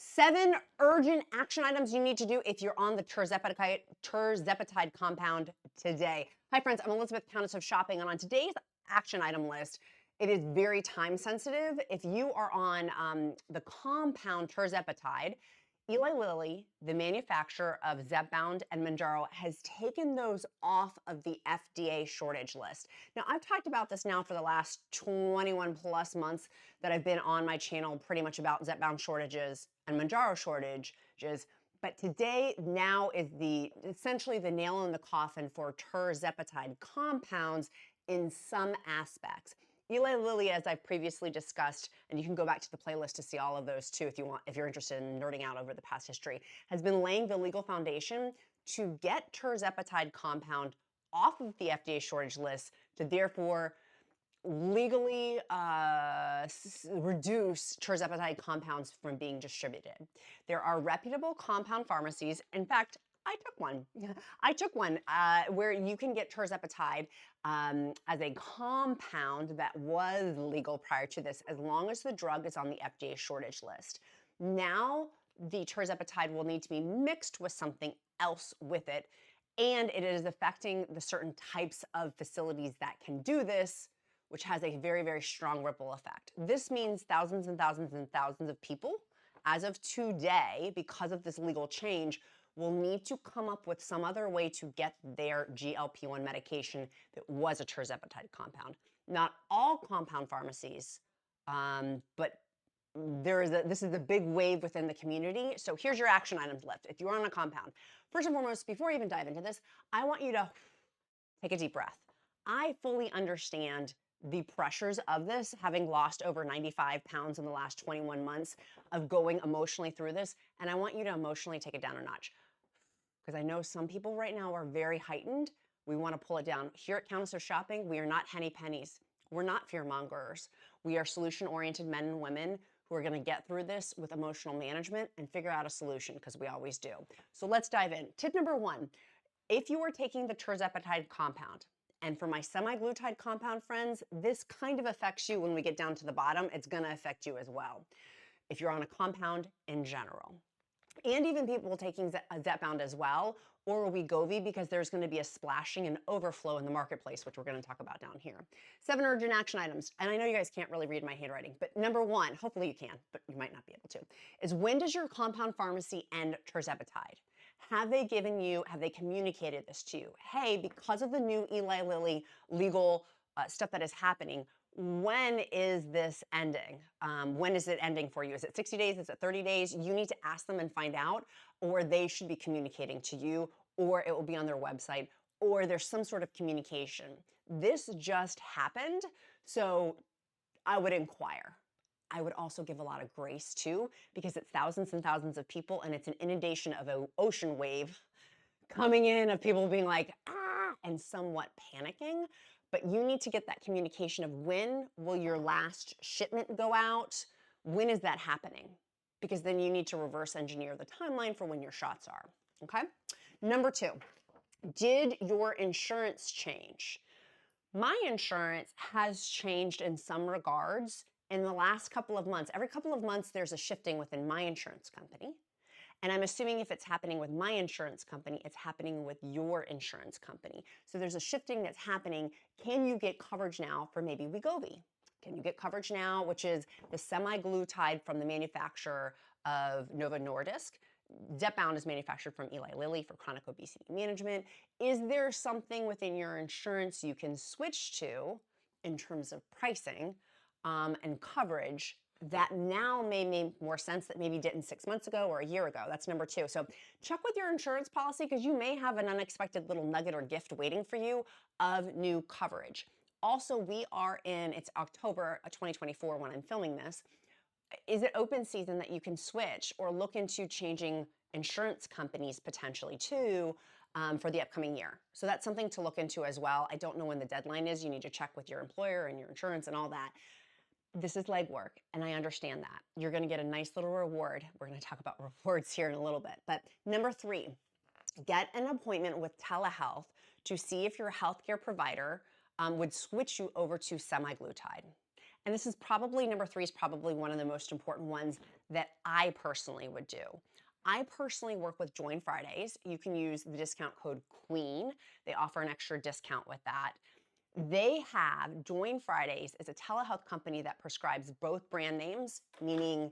7 urgent action items you need to do if you're on the Tirzepatide compound today. Hi friends, I'm Elizabeth, Countess of Shopping, and on today's action item list, it is very time sensitive. If you are on the compound Tirzepatide, Eli Lilly, the manufacturer of Zepbound and Mounjaro, has taken those off of the FDA shortage list. Now, I've talked about this now for the last 21 plus months that I've been on my channel pretty much about Zepbound shortages and Mounjaro shortages, but today now is essentially the nail in the coffin for Tirzepatide compounds in some aspects. Eli Lilly, as I've previously discussed, and you can go back to the playlist to see all of those too if you're interested in nerding out over the past history, has been laying the legal foundation to get Tirzepatide compound off of the FDA shortage list to therefore legally reduce Tirzepatide compounds from being distributed. There are reputable compound pharmacies. In fact, I took one. Where you can get Tirzepatide as a compound that was legal prior to this, as long as the drug is on the FDA shortage list. Now, the Tirzepatide will need to be mixed with something else with it, and it is affecting the certain types of facilities that can do this, which has a very, very strong ripple effect. This means thousands and thousands and thousands of people, as of today, because of this legal change, will need to come up with some other way to get their GLP-1 medication that was a Tirzepatide compound. Not all compound pharmacies, but this is a big wave within the community. So here's your action items list. If you're on a compound, first and foremost, before I even dive into this, I want you to take a deep breath. I fully understand the pressures of this, having lost over 95 pounds in the last 21 months of going emotionally through this, and I want you to emotionally take it down a notch. Because I know some people right now are very heightened. We want to pull it down. Here at Countess of Shopping, we are not henny pennies. We're not fear mongers. We are solution-oriented men and women who are going to get through this with emotional management and figure out a solution, because we always do. So let's dive in. Tip number 1, if you are taking the Tirzepatide compound, and for my semaglutide compound friends, this kind of affects you when we get down to the bottom. It's going to affect you as well if you're on a compound in general. And even people taking Zepbound as well, or WEGOVY, because there's going to be a splashing and overflow in the marketplace, which we're going to talk about down here. 7 urgent action items, and I know you guys can't really read my handwriting, but number 1, hopefully you can, but you might not be able to, is when does your compound pharmacy end Tirzepatide? Have they communicated this to you? Hey, because of the new Eli Lilly legal stuff that is happening, when is this ending? When is it ending for you? Is it 60 days? Is it 30 days? You need to ask them and find out, or they should be communicating to you, or it will be on their website, or there's some sort of communication. This just happened, so I would inquire. I would also give a lot of grace too, because it's thousands and thousands of people, and it's an inundation of an ocean wave coming in of people being like, ah, and somewhat panicking. But you need to get that communication of when will your last shipment go out? When is that happening? Because then you need to reverse engineer the timeline for when your shots are, okay? Number 2, did your insurance change? My insurance has changed in some regards in the last couple of months. Every couple of months, there's a shifting within my insurance company. And I'm assuming if it's happening with my insurance company, it's happening with your insurance company. So there's a shifting that's happening. Can you get coverage now for maybe WEGOVY? Can you get coverage now, which is the semaglutide from the manufacturer of Novo Nordisk? Zepbound is manufactured from Eli Lilly for chronic obesity management. Is there something within your insurance you can switch to in terms of pricing and coverage that now may make more sense that maybe didn't 6 months ago or a year ago? That's number 2. So check with your insurance policy, because you may have an unexpected little nugget or gift waiting for you of new coverage. Also, it's October of 2024 when I'm filming this. Is it open season that you can switch or look into changing insurance companies potentially too for the upcoming year? So that's something to look into as well. I don't know when the deadline is. You need to check with your employer and your insurance and all that. This is legwork, and I understand that. You're going to get a nice little reward. We're going to talk about rewards here in a little bit. But number 3, get an appointment with Telehealth to see if your healthcare provider would switch you over to semaglutide. And this is probably, number 3 is probably one of the most important ones that I personally would do. I personally work with Join Fridays. You can use the discount code QUEEN. They offer an extra discount with that. They have Join Fridays is a telehealth company that prescribes both brand names, meaning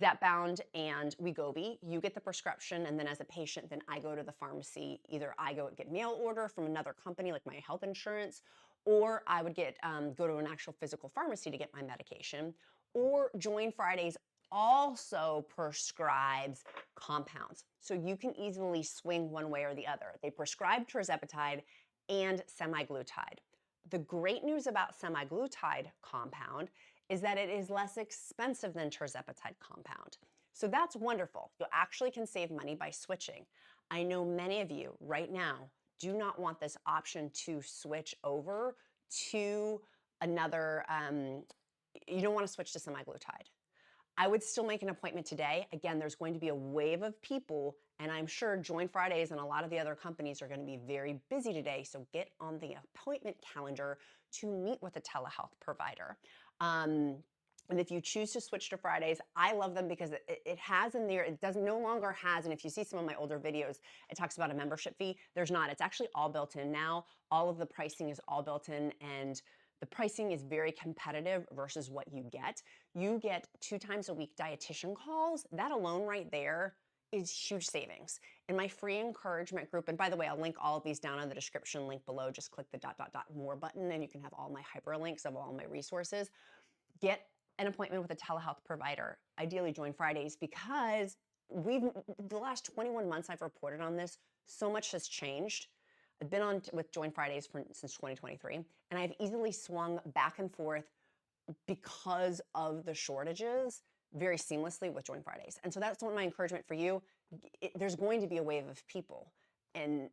Zepbound and WEGOVY. You get the prescription, and then as a patient, then I go to the pharmacy. Either I go get mail order from another company like my health insurance, or I would get go to an actual physical pharmacy to get my medication. Or Join Fridays also prescribes compounds, so you can easily swing one way or the other. They prescribe Tirzepatide and semaglutide. The great news about semaglutide compound is that it is less expensive than Tirzepatide compound. So that's wonderful. You actually can save money by switching. I know many of you right now do not want this option to switch over to another, you don't want to switch to semaglutide. I would still make an appointment today. Again, there's going to be a wave of people, and I'm sure Join Fridays and a lot of the other companies are going to be very busy today, so get on the appointment calendar to meet with a telehealth provider. And if you choose to switch to Fridays, I love them because it has in there, it doesn't no longer has, and if you see some of my older videos, it talks about a membership fee. There's not. It's actually all built in now. All of the pricing is all built in, and the pricing is very competitive versus what you get. You get 2 times a week dietitian calls. That alone right there is huge savings. In my free encouragement group, and by the way, I'll link all of these down in the description link below. Just click the ... more button and you can have all my hyperlinks of all my resources. Get an appointment with a telehealth provider. Ideally Join Fridays, because the last 21 months I've reported on this, so much has changed. I've been on with Join Fridays since 2023, and I've easily swung back and forth because of the shortages very seamlessly with Join Fridays. And so that's one of my encouragement for you. There's going to be a wave of people, and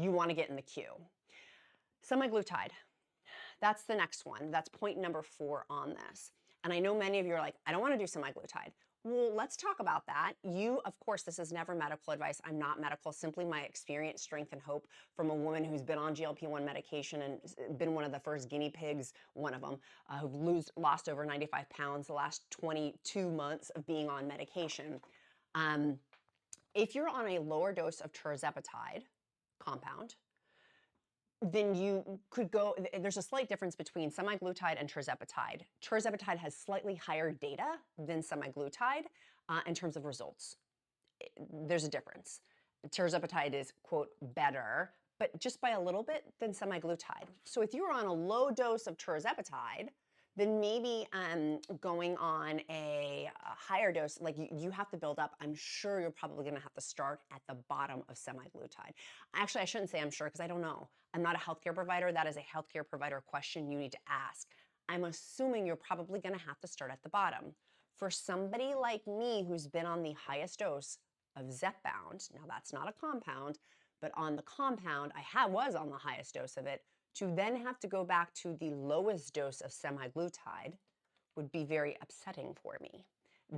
you want to get in the queue. Semaglutide, that's the next one. That's point number 4 on this. And I know many of you are like, I don't want to do semaglutide. Well, let's talk about that. Of course, this is never medical advice. I'm not medical, simply my experience, strength, and hope from a woman who's been on GLP-1 medication and been one of the first guinea pigs, one of them, who lost over 95 pounds the last 22 months of being on medication. If you're on a lower dose of Tirzepatide compound, then you could go, there's a slight difference between semaglutide and Tirzepatide. Tirzepatide has slightly higher data than semaglutide in terms of results. There's a difference. Tirzepatide is, quote, better, but just by a little bit than semaglutide. So if you're on a low dose of Tirzepatide, then maybe going on a higher dose, like you have to build up. I'm sure you're probably going to have to start at the bottom of semaglutide. Actually, I shouldn't say I'm sure because I don't know. I'm not a healthcare provider. That is a healthcare provider question you need to ask. I'm assuming you're probably going to have to start at the bottom. For somebody like me who's been on the highest dose of Zepbound, now that's not a compound, but on the compound, was on the highest dose of it, to then have to go back to the lowest dose of semaglutide would be very upsetting for me.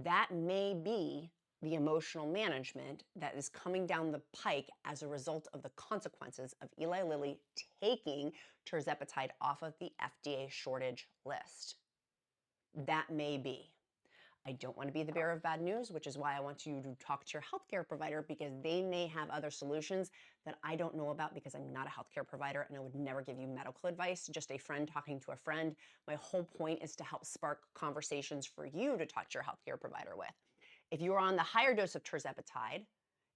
That may be the emotional management that is coming down the pike as a result of the consequences of Eli Lilly taking Tirzepatide off of the FDA shortage list. That may be. I don't want to be the bearer of bad news, which is why I want you to talk to your healthcare provider, because they may have other solutions that I don't know about because I'm not a healthcare provider and I would never give you medical advice, just a friend talking to a friend. My whole point is to help spark conversations for you to talk to your healthcare provider with. If you're on the higher dose of Tirzepatide,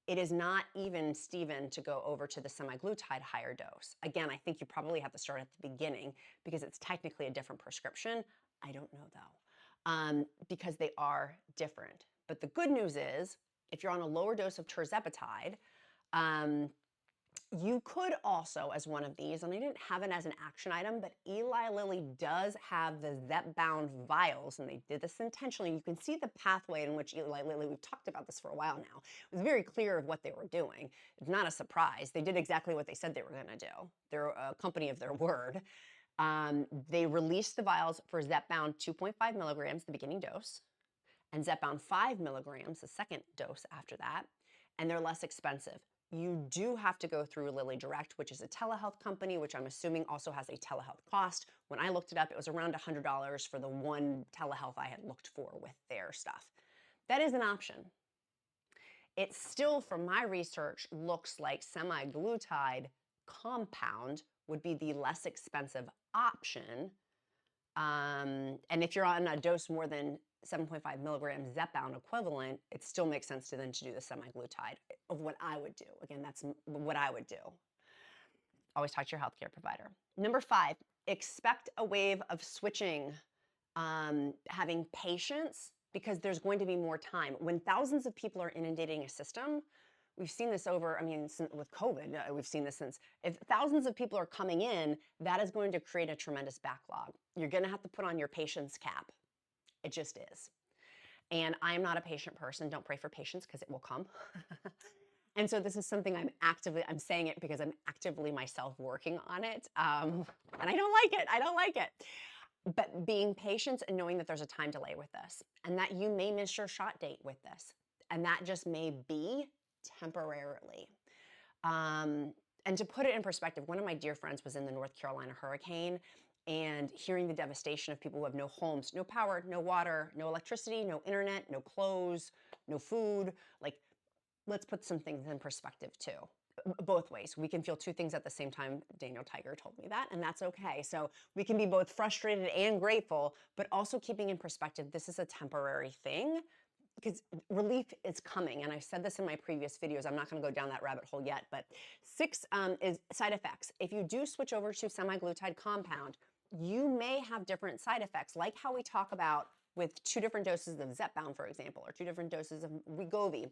it is not even Steven to go over to the semaglutide higher dose. Again, I think you probably have to start at the beginning because it's technically a different prescription. I don't know though. Because they are different. But the good news is, if you're on a lower dose of Tirzepatide, you could also, as one of these, and I didn't have it as an action item, but Eli Lilly does have the Zepbound vials, and they did this intentionally. You can see the pathway in which Eli Lilly, we've talked about this for a while now, it was very clear of what they were doing. It's not a surprise. They did exactly what they said they were going to do. They're a company of their word. They released the vials for Zepbound 2.5 milligrams, the beginning dose, and Zepbound 5 milligrams, the second dose after that, and they're less expensive. you do have to go through Lilly Direct, which is a telehealth company, which I'm assuming also has a telehealth cost. When I looked it up, it was around $100 for the one telehealth I had looked for with their stuff. That is an option. It still, from my research, looks like semaglutide compound would be the less expensive option. And if you're on a dose more than 7.5 milligrams Zepbound equivalent, it still makes sense to then to do the semaglutide of what I would do. Again, that's what I would do. Always talk to your healthcare provider. Number 5, expect a wave of switching, having patience, because there's going to be more time. When thousands of people are inundating a system, we've seen this over, I mean, with COVID, we've seen this since, if thousands of people are coming in, that is going to create a tremendous backlog. You're going to have to put on your patience cap. It just is. And I'm not a patient person. Don't pray for patience because it will come. And so this is something I'm saying it because I'm actively myself working on it. And I don't like it. I don't like it. But being patient and knowing that there's a time delay with this and that you may miss your shot date with this. And that just may be temporarily. And to put it in perspective, one of my dear friends was in the North Carolina hurricane, and hearing the devastation of people who have no homes, no power, no water, no electricity, no internet, no clothes, no food. Like, let's put some things in perspective too. Both ways. We can feel two things at the same time. Daniel Tiger told me that, and that's okay. So we can be both frustrated and grateful, but also keeping in perspective, this is a temporary thing, because relief is coming. And I've said this in my previous videos. I'm not going to go down that rabbit hole yet, but 6 is side effects. If you do switch over to semaglutide compound, you may have different side effects, like how we talk about with 2 different doses of Zepbound, for example, or 2 different doses of WEGOVY.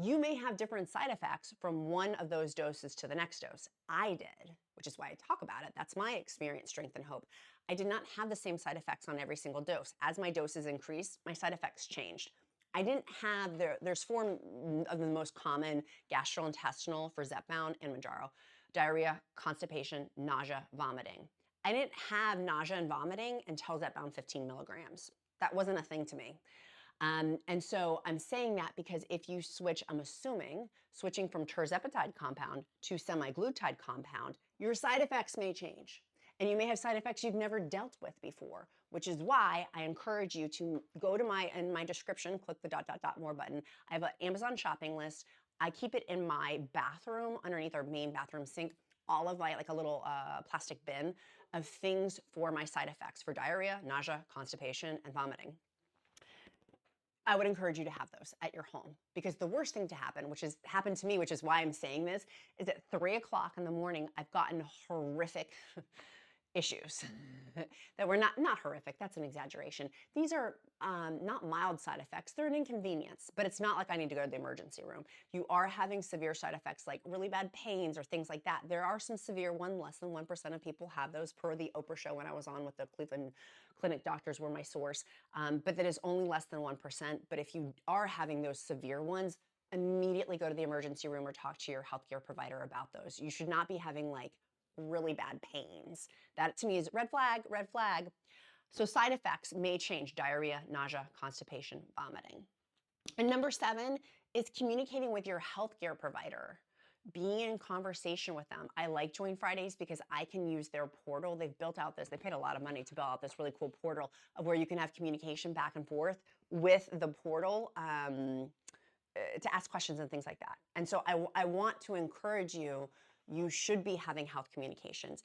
You may have different side effects from one of those doses to the next dose. I did, which is why I talk about it. That's my experience, strength, and hope. I did not have the same side effects on every single dose. As my doses increased, my side effects changed. I didn't have, there's 4 of the most common gastrointestinal for Zepbound and Mounjaro: diarrhea, constipation, nausea, vomiting. I didn't have nausea and vomiting until Zepbound 15 milligrams. That wasn't a thing to me. And so I'm saying that because if you switch, I'm assuming, switching from Tirzepatide compound to semaglutide compound, your side effects may change. And you may have side effects you've never dealt with before, which is why I encourage you to go to in my description, click the ... more button. I have an Amazon shopping list. I keep it in my bathroom, underneath our main bathroom sink, all of like a little plastic bin of things for my side effects for diarrhea, nausea, constipation, and vomiting. I would encourage you to have those at your home, because the worst thing to happen, which has happened to me, which is why I'm saying this, is at 3 o'clock in the morning, I've gotten horrific issues that were not horrific. That's an exaggeration. These are not mild side effects. They're an inconvenience, but it's not like I need to go to the emergency room. You are having severe side effects like really bad pains or things like that. There are some severe less than 1% of people have those, per the Oprah show when I was on with the Cleveland Clinic doctors were my source. But that is only less than 1%. But if you are having those severe ones, immediately go to the emergency room or talk to your healthcare provider about those. You should not be having like really bad pains. That to me is red flag, red flag. So side effects may change: diarrhea, nausea, constipation, vomiting. And number 7 is communicating with your healthcare provider. Being in conversation with them. I like Join Fridays because I can use their portal. They've built out this, they paid a lot of money to build out this really cool portal of where you can have communication back and forth with the portal to ask questions and things like that. And so I want to encourage you, you should be having health communications.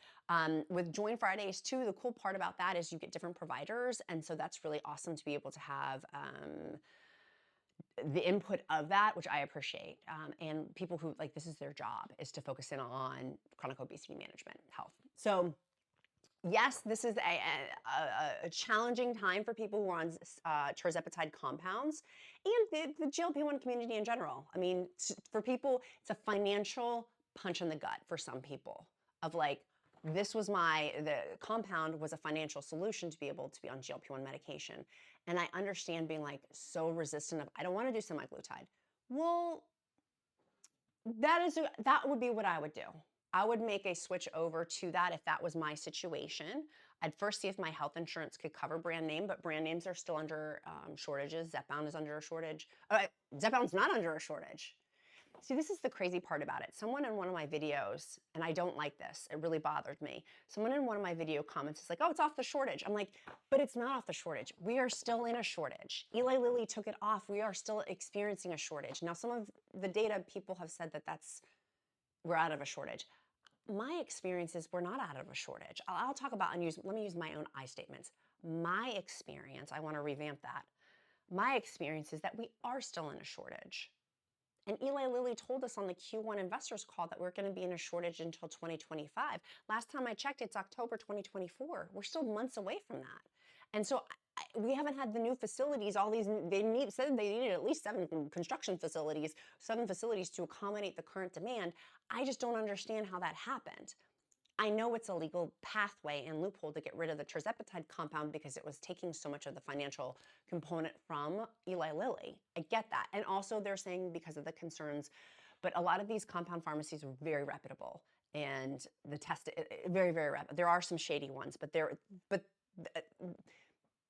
With Join Fridays too, the cool part about that is you get different providers. And so that's really awesome to be able to have the input of that, which I appreciate. And people who, like, this is their job, is to focus in on chronic obesity management, health. So yes, this is a challenging time for people who are on Tirzepatide compounds and the GLP-1 community in general. I mean, for people, it's a financial punch in the gut for some people of like, the compound was a financial solution to be able to be on GLP-1 medication. And I understand being like so resistant of, I don't want to do semaglutide. Well, that would be what I would do. I would make a switch over to that if that was my situation. I'd first see if my health insurance could cover brand name, but brand names are still under shortages. Zepbound is under a shortage. Zepbound's not under a shortage. See, this is the crazy part about it. Someone in one of my videos, and I don't like this, it really bothered me. Someone in one of my video comments is like, oh, it's off the shortage. I'm like, but it's not off the shortage. We are still in a shortage. Eli Lilly took it off. We are still experiencing a shortage. Now, some of the data people have said that we're out of a shortage. My experience is we're not out of a shortage. I'll talk about, let me use my own I statements. My experience, I want to revamp that. My experience is that we are still in a shortage. And Eli Lilly told us on the Q1 investors call that we're going to be in a shortage until 2025. Last time I checked, it's October 2024. We're still months away from that. And so we haven't had the new facilities, said they needed at least 7 construction facilities, 7 facilities to accommodate the current demand. I just don't understand how that happened. I know it's a legal pathway and loophole to get rid of the Tirzepatide compound because it was taking so much of the financial component from Eli Lilly. I get that. And also they're saying because of the concerns, but a lot of these compound pharmacies are very reputable and the test, very, very reputable. There are some shady ones, but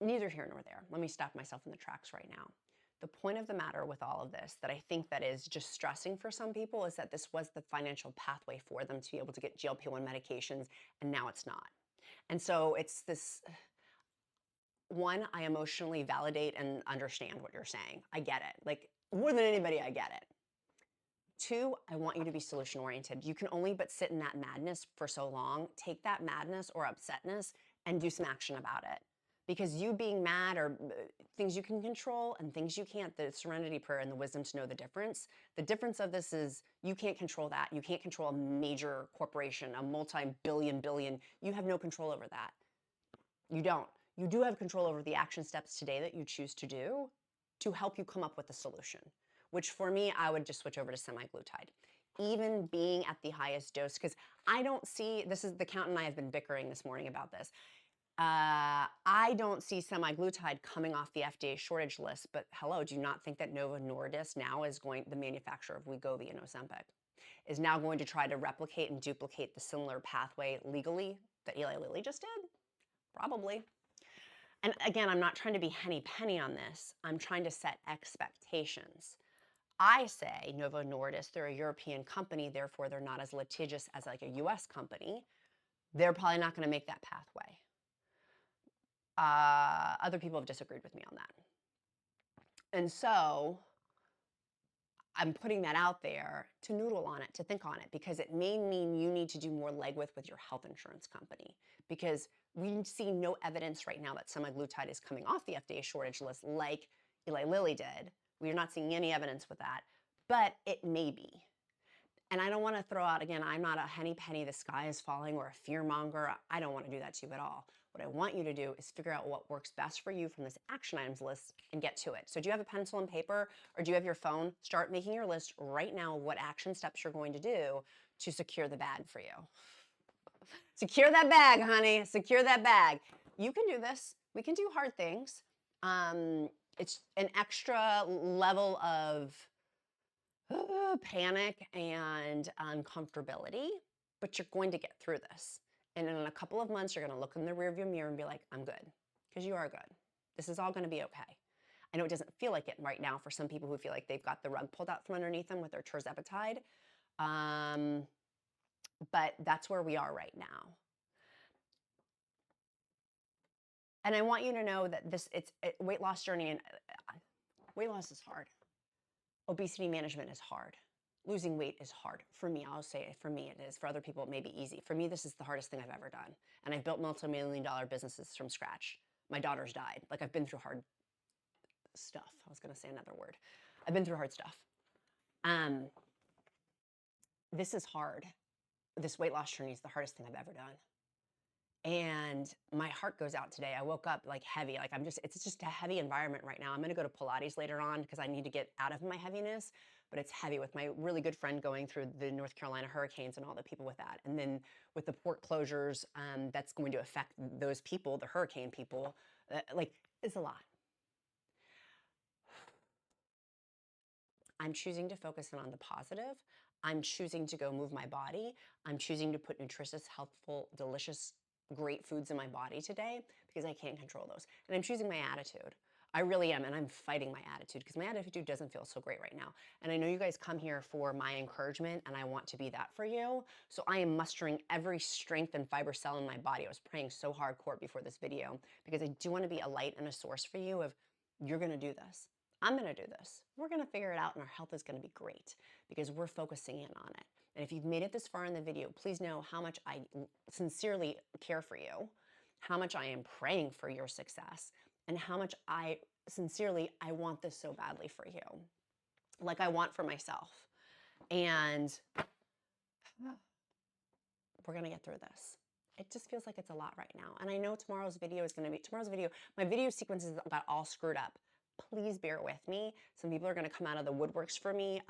neither here nor there. Let me stop myself in the tracks right now. The point of the matter with all of this that I think that is just stressing for some people is that this was the financial pathway for them to be able to get GLP-1 medications, and now it's not. And so it's this, one, I emotionally validate and understand what you're saying. I get it. Like, more than anybody, I get it. 2, I want you to be solution-oriented. You can only but sit in that madness for so long. Take that madness or upsetness and do some action about it. Because you being mad or things you can control and things you can't, the serenity prayer and the wisdom to know the difference. The difference of this is you can't control that. You can't control a major corporation, a multi-billion. You have no control over that. You don't. You do have control over the action steps today that you choose to do to help you come up with a solution, which for me, I would just switch over to semaglutide. Even being at the highest dose, because I don't see, this is the count and I have been bickering this morning about this. I don't see semaglutide coming off the FDA shortage list, but hello, do you not think that Novo Nordisk now is the manufacturer of WEGOVY and Ozempic, is now going to try to replicate and duplicate the similar pathway legally that Eli Lilly just did? Probably. And again, I'm not trying to be henny-penny on this. I'm trying to set expectations. I say Novo Nordisk, they're a European company, therefore they're not as litigious as like a US company. They're probably not going to make that pathway. Other people have disagreed with me on that. And so I'm putting that out there to noodle on it, to think on it, because it may mean you need to do more legwork with your health insurance company, because we see no evidence right now that semaglutide is coming off the FDA shortage list like Eli Lilly did. We're not seeing any evidence with that, but it may be. And I don't want to throw out, again, I'm not a henny-penny, the sky is falling, or a fear monger. I don't want to do that to you at all. What I want you to do is figure out what works best for you from this action items list and get to it. So do you have a pencil and paper, or do you have your phone? Start making your list right now of what action steps you're going to do to secure the bag for you. Secure that bag, honey. Secure that bag. You can do this. We can do hard things. It's an extra level of panic and uncomfortability, but you're going to get through this. And in a couple of months, you're going to look in the rearview mirror and be like, I'm good, because you are good. This is all going to be okay. I know it doesn't feel like it right now for some people who feel like they've got the rug pulled out from underneath them with their Tirzepatide, but that's where we are right now. And I want you to know that weight loss journey, and weight loss is hard. Obesity management is hard. Losing weight is hard. For me, I'll say for me it is. For other people, it may be easy. For me, this is the hardest thing I've ever done. And I've built multi-million-dollar businesses from scratch. My daughter's died. Like, I've been through hard stuff. I was going to say another word. I've been through hard stuff. This is hard. This weight loss journey is the hardest thing I've ever done. And my heart goes out today. I woke up like heavy. Like it's just a heavy environment right now. I'm going to go to Pilates later on because I need to get out of my heaviness, but it's heavy with my really good friend going through the North Carolina hurricanes and all the people with that. And then with the port closures, that's going to affect those people, the hurricane people, it's a lot. I'm choosing to focus in on the positive. I'm choosing to go move my body. I'm choosing to put nutritious, healthful, delicious, great foods in my body today because I can't control those. And I'm choosing my attitude. I really am, and I'm fighting my attitude because my attitude doesn't feel so great right now. And I know you guys come here for my encouragement, and I want to be that for you. So I am mustering every strength and fiber cell in my body. I was praying so hardcore before this video because I do want to be a light and a source for you of, you're going to do this. I'm going to do this. We're going to figure it out, and our health is going to be great because we're focusing in on it. And if you've made it this far in the video, please know how much I sincerely care for you, how much I am praying for your success, and how much I want this so badly for you, like I want for myself. And we're gonna get through this. It just feels like it's a lot right now. And I know tomorrow's video, my video sequences got all screwed up. Please bear with me. Some people are gonna come out of the woodworks for me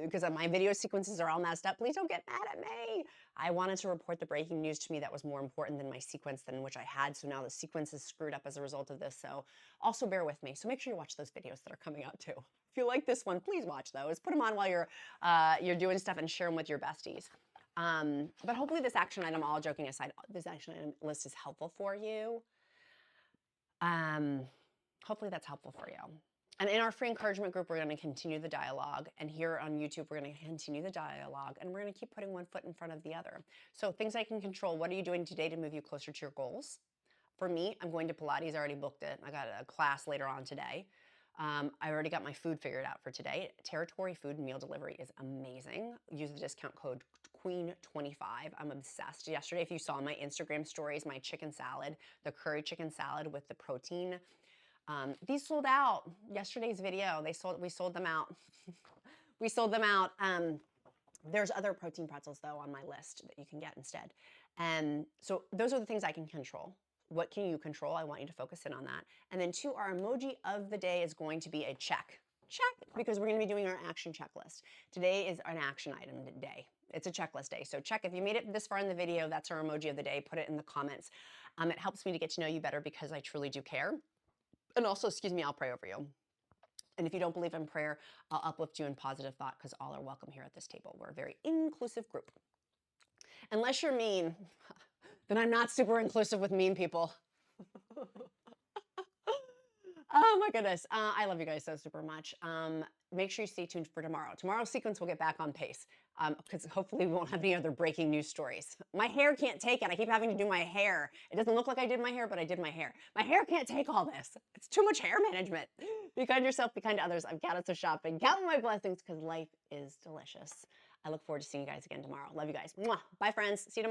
because my video sequences are all messed up. Please don't get mad at me. I wanted to report the breaking news to me that was more important than my sequence than which I had. So now the sequence is screwed up as a result of this. So also bear with me. So make sure you watch those videos that are coming out too. If you like this one, please watch those. Put them on while you're doing stuff and share them with your besties. But hopefully this action item, all joking aside, this action item list is helpful for you. Hopefully that's helpful for you. And in our free encouragement group, we're going to continue the dialogue. And here on YouTube, we're going to continue the dialogue. And we're going to keep putting one foot in front of the other. So things I can control. What are you doing today to move you closer to your goals? For me, I'm going to Pilates. I already booked it. I got a class later on today. I already got my food figured out for today. Territory Food Meal Delivery is amazing. Use the discount code QUEEN25. I'm obsessed. Yesterday, if you saw my Instagram stories, my chicken salad, the curry chicken salad with the protein, these sold out. Yesterday's video, we sold them out. We sold them out. There's other protein pretzels though on my list that you can get instead. And so those are the things I can control. What can you control? I want you to focus in on that. And then 2, our emoji of the day is going to be a check. Check, because we're going to be doing our action checklist. Today is an action item day. It's a checklist day. So check. If you made it this far in the video, that's our emoji of the day. Put it in the comments. It helps me to get to know you better because I truly do care. And also, excuse me, I'll pray over you. And if you don't believe in prayer, I'll uplift you in positive thought because all are welcome here at this table. We're a very inclusive group. Unless you're mean, then I'm not super inclusive with mean people. Oh my goodness. I love you guys so super much. Make sure you stay tuned for tomorrow. Tomorrow's sequence will get back on pace because hopefully we won't have any other breaking news stories. My hair can't take it. I keep having to do my hair. It doesn't look like I did my hair, but I did my hair. My hair can't take all this. It's too much hair management. Be kind to yourself, be kind to others. I'm Countess of Shopping. Count my blessings because life is delicious. I look forward to seeing you guys again tomorrow. Love you guys. Mwah. Bye, friends. See you tomorrow.